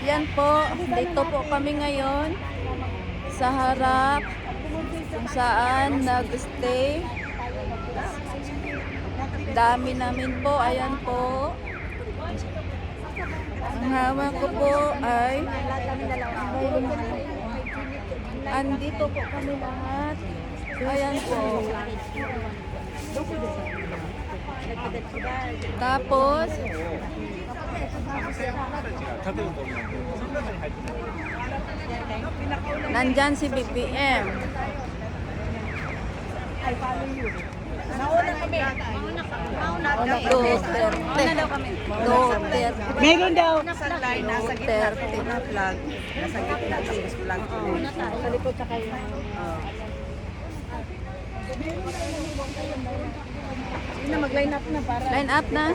Yan po, dito po kami ngayon sa harap kung saan nag-stay. Dami namin po, ayan po. Ang hawak ko po ay andito po kami lahat. Ayan po. Tapos nandyan si BBM. Nauna kami. Duterte. Meron daw. Sa line, nasa gitna po na flag. Nasa gitna, tapos flag ulit. Sa likod sa kayo. Sige na, mag-line up na para. Line up na.